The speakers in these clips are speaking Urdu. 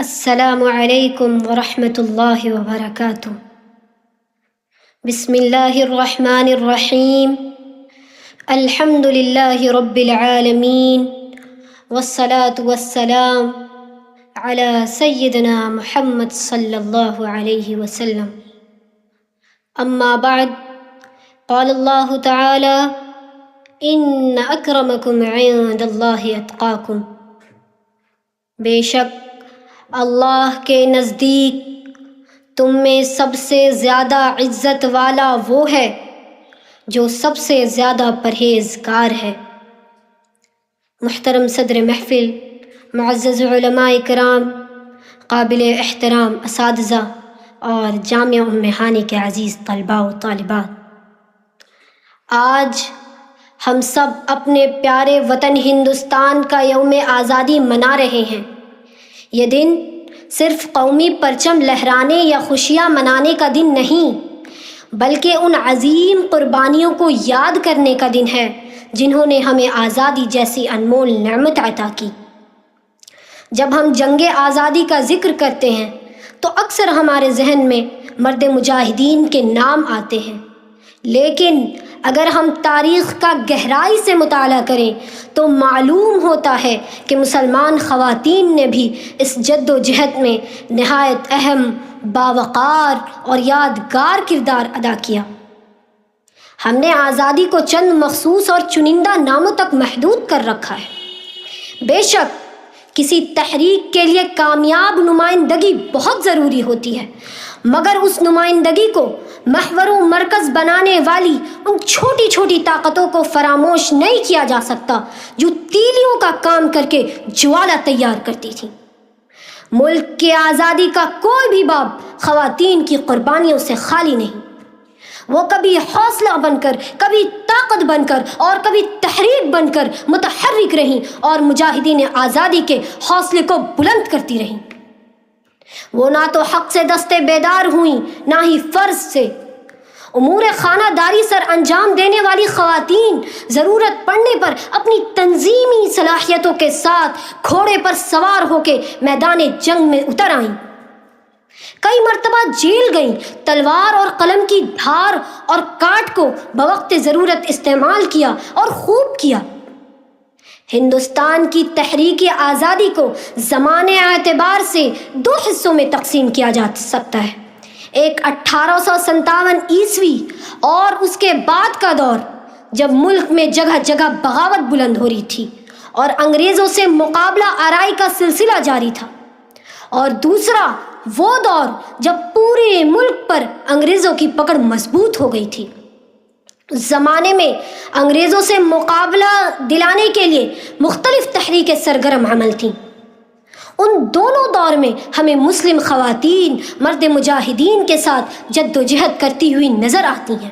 السلام علیکم ورحمۃ اللہ وبرکاتہ۔ بسم اللہ الرحمن الرحیم۔ الحمد للہ رب العالمین والصلاة والسلام علی سیدنا محمد صلی اللہ علیہ وسلم۔ اما بعد، قال اللہ تعالی: ان اکرمکم عند اللہ اتقاکم۔ بے شک اللہ کے نزدیک تم میں سب سے زیادہ عزت والا وہ ہے جو سب سے زیادہ پرہیزگار ہے۔ محترم صدر محفل، معزز علماء کرام، قابل احترام اساتذہ اور جامعہ ام ہانی کے عزیز طلباء و طالبات، آج ہم سب اپنے پیارے وطن ہندوستان کا یوم آزادی منا رہے ہیں۔ یہ دن صرف قومی پرچم لہرانے یا خوشیاں منانے کا دن نہیں، بلکہ ان عظیم قربانیوں کو یاد کرنے کا دن ہے جنہوں نے ہمیں آزادی جیسی انمول نعمت عطا کی۔ جب ہم جنگ آزادی کا ذکر کرتے ہیں تو اکثر ہمارے ذہن میں مرد مجاہدین کے نام آتے ہیں، لیکن اگر ہم تاریخ کا گہرائی سے مطالعہ کریں تو معلوم ہوتا ہے کہ مسلمان خواتین نے بھی اس جد و جہد میں نہایت اہم، باوقار اور یادگار کردار ادا کیا۔ ہم نے آزادی کو چند مخصوص اور چنندہ ناموں تک محدود کر رکھا ہے۔ بے شک کسی تحریک کے لیے کامیاب نمائندگی بہت ضروری ہوتی ہے، مگر اس نمائندگی کو محور و مرکز بنانے والی ان چھوٹی چھوٹی طاقتوں کو فراموش نہیں کیا جا سکتا جو تیلیوں کا کام کر کے جوالا تیار کرتی تھی۔ ملک کی آزادی کا کوئی بھی باب خواتین کی قربانیوں سے خالی نہیں۔ وہ کبھی حوصلہ بن کر، کبھی طاقت بن کر اور کبھی تحریک بن کر متحرک رہیں اور مجاہدین آزادی کے حوصلے کو بلند کرتی رہیں۔ وہ نہ تو حق سے دستے بیدار ہوئیں، نہ ہی فرض سے۔ امور خانہ داری سر انجام دینے والی خواتین ضرورت پڑنے پر اپنی تنظیمی صلاحیتوں کے ساتھ گھوڑے پر سوار ہو کے میدان جنگ میں اتر آئیں، کئی مرتبہ جیل گئیں، تلوار اور قلم کی دھار اور کاٹ کو بوقت ضرورت استعمال کیا اور خوب کیا۔ ہندوستان کی تحریک آزادی کو زمانے اعتبار سے دو حصوں میں تقسیم کیا جا سکتا ہے۔ ایک 1857 عیسوی اور اس کے بعد کا دور، جب ملک میں جگہ جگہ بغاوت بلند ہو رہی تھی اور انگریزوں سے مقابلہ آرائی کا سلسلہ جاری تھا، اور دوسرا وہ دور جب پورے ملک پر انگریزوں کی پکڑ مضبوط ہو گئی تھی۔ اس زمانے میں انگریزوں سے مقابلہ دلانے کے لیے مختلف تحریکیں سرگرم عمل تھیں۔ ان دونوں دور میں ہمیں مسلم خواتین مرد مجاہدین کے ساتھ جد و جہد کرتی ہوئی نظر آتی ہیں۔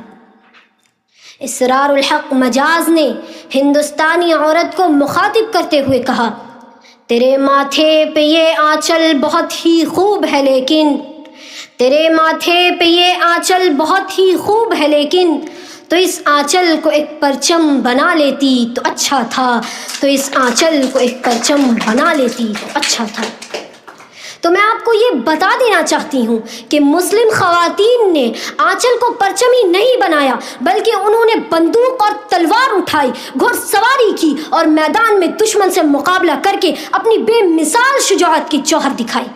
اسرار الحق مجاز نے ہندوستانی عورت کو مخاطب کرتے ہوئے کہا: تیرے ماتھے پہ یہ آنچل بہت ہی خوب ہے لیکن، تیرے ماتھے پہ یہ آنچل بہت ہی خوب ہے لیکن، تو اس آنچل کو ایک پرچم بنا لیتی تو اچھا تھا، تو اس آنچل کو ایک پرچم بنا لیتی تو اچھا تھا۔ تو میں آپ کو یہ بتا دینا چاہتی ہوں کہ مسلم خواتین نے آنچل کو پرچم ہی نہیں بنایا، بلکہ انہوں نے بندوق اور تلوار اٹھائی، گھڑ سواری کی اور میدان میں دشمن سے مقابلہ کر کے اپنی بے مثال شجاعت کی جوہر دکھائی۔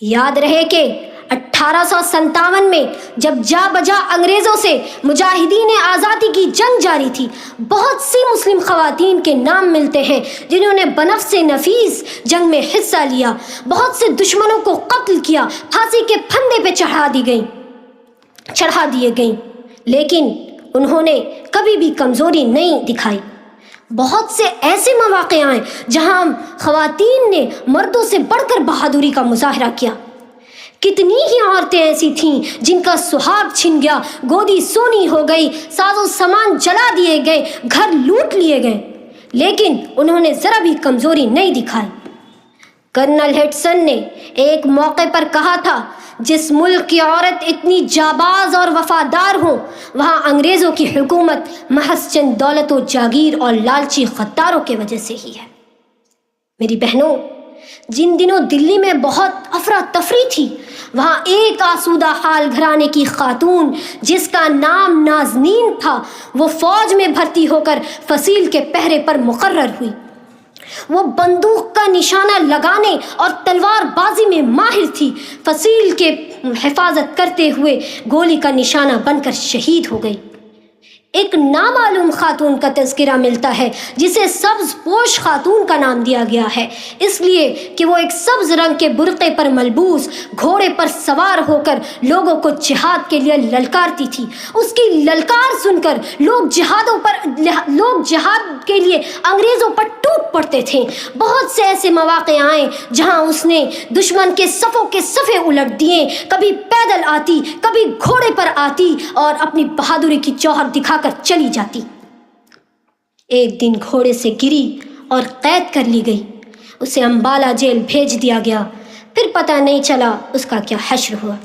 یاد رہے کہ 1857 میں جب جا بجا انگریزوں سے مجاہدین آزادی کی جنگ جاری تھی، بہت سی مسلم خواتین کے نام ملتے ہیں جنہوں نے بنفس نفیس جنگ میں حصہ لیا، بہت سے دشمنوں کو قتل کیا، پھانسی کے پھندے پہ چڑھا دیے گئیں، لیکن انہوں نے کبھی بھی کمزوری نہیں دکھائی۔ بہت سے ایسے مواقع آئے جہاں خواتین نے مردوں سے بڑھ کر بہادری کا مظاہرہ کیا۔ کتنی ہی عورتیں ایسی تھیں جن کا سہاگ چھن گیا، گودی سونی ہو گئی، ساز و سامان جلا دیے گئے، گھر لوٹ لیے گئے، لیکن انہوں نے ذرا بھی کمزوری نہیں دکھائی۔ کرنل ہیڈسن نے ایک موقع پر کہا تھا: جس ملک کی عورت اتنی جاباز اور وفادار ہو، وہاں انگریزوں کی حکومت محض چند دولت و جاگیر اور لالچی غداروں کی وجہ سے ہی ہے۔ میری بہنوں، جن دنوں دلی میں بہت افراتفری تھی، وہاں ایک آسودہ حال گھرانے کی خاتون جس کا نام نازنین تھا، وہ فوج میں بھرتی ہو کر فصیل کے پہرے پر مقرر ہوئی۔ وہ بندوق کا نشانہ لگانے اور تلوار بازی میں ماہر تھی۔ فصیل کے حفاظت کرتے ہوئے گولی کا نشانہ بن کر شہید ہو گئی۔ ایک نامعلوم خاتون کا تذکرہ ملتا ہے جسے سبز پوش خاتون کا نام دیا گیا ہے، اس لیے کہ وہ ایک سبز رنگ کے برقعے پر ملبوس گھوڑے پر سوار ہو کر لوگوں کو جہاد کے لیے للکارتی تھی۔ اس کی للکار سن کر لوگ جہاد کے لیے انگریزوں پر ٹوٹ پڑتے تھے۔ بہت سے ایسے مواقع آئے جہاں اس نے دشمن کے صفوں کے صفے الٹ دیے، کبھی پیدل آتی، کبھی گھوڑے پر آتی اور اپنی بہادری کی جوہر دکھا کر چلی جاتی۔ ایک دن گھوڑے سے گری اور قید کر لی گئی، اسے امبالہ جیل بھیج دیا گیا، پھر پتہ نہیں چلا اس کا کیا حشر ہوا۔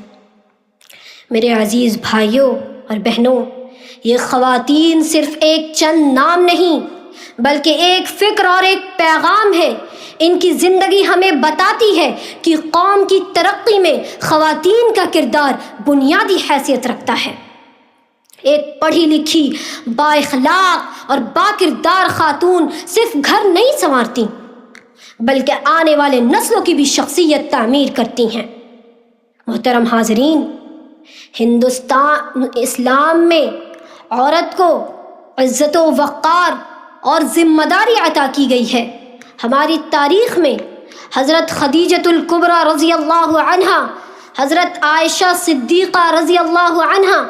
میرے عزیز بھائیوں اور بہنوں، یہ خواتین صرف ایک چند نام نہیں بلکہ ایک فکر اور ایک پیغام ہے۔ ان کی زندگی ہمیں بتاتی ہے کہ قوم کی ترقی میں خواتین کا کردار بنیادی حیثیت رکھتا ہے۔ ایک پڑھی لکھی، با اخلاق اور با کردار خاتون صرف گھر نہیں سنوارتی بلکہ آنے والے نسلوں کی بھی شخصیت تعمیر کرتی ہیں۔ محترم حاضرین، اسلام میں عورت کو عزت و وقار اور ذمہ داری عطا کی گئی ہے۔ ہماری تاریخ میں حضرت خدیجۃ الکبریٰ رضی اللہ عنہا، حضرت عائشہ صدیقہ رضی اللہ عنہا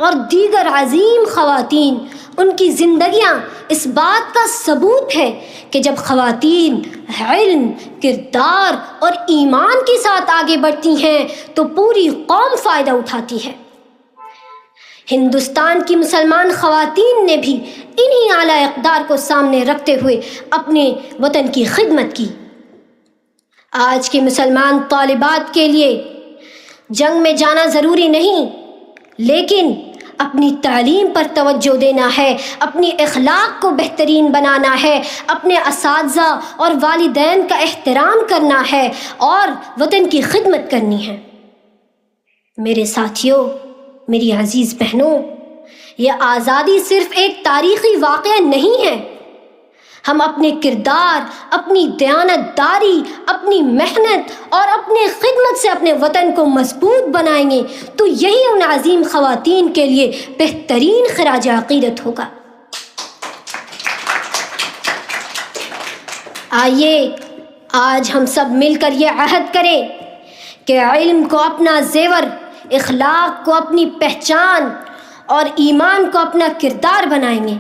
اور دیگر عظیم خواتین، ان کی زندگیاں اس بات کا ثبوت ہے کہ جب خواتین علم، کردار اور ایمان کے ساتھ آگے بڑھتی ہیں تو پوری قوم فائدہ اٹھاتی ہے۔ ہندوستان کی مسلمان خواتین نے بھی انہی اعلیٰ اقدار کو سامنے رکھتے ہوئے اپنے وطن کی خدمت کی۔ آج کی مسلمان طالبات کے لیے جنگ میں جانا ضروری نہیں، لیکن اپنی تعلیم پر توجہ دینا ہے، اپنی اخلاق کو بہترین بنانا ہے، اپنے اساتذہ اور والدین کا احترام کرنا ہے اور وطن کی خدمت کرنی ہے۔ میرے ساتھیوں، میری عزیز بہنوں، یہ آزادی صرف ایک تاریخی واقعہ نہیں ہے۔ ہم اپنے کردار، اپنی دیانتداری، اپنی محنت اور اپنے خدمت سے اپنے وطن کو مضبوط بنائیں گے تو یہی ان عظیم خواتین کے لیے بہترین خراج عقیدت ہوگا۔ آئیے آج ہم سب مل کر یہ عہد کریں کہ علم کو اپنا زیور، اخلاق کو اپنی پہچان اور ایمان کو اپنا کردار بنائیں گے۔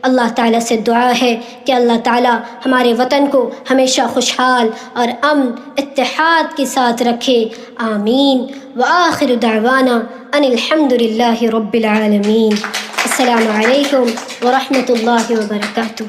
اللہ تعالیٰ سے دعا ہے کہ اللہ تعالیٰ ہمارے وطن کو ہمیشہ خوشحال اور امن اتحاد کے ساتھ رکھے، آمین۔ وآخر دعوانا ان الحمد للہ رب العالمین۔ السلام علیکم ورحمۃ اللہ وبرکاتہ۔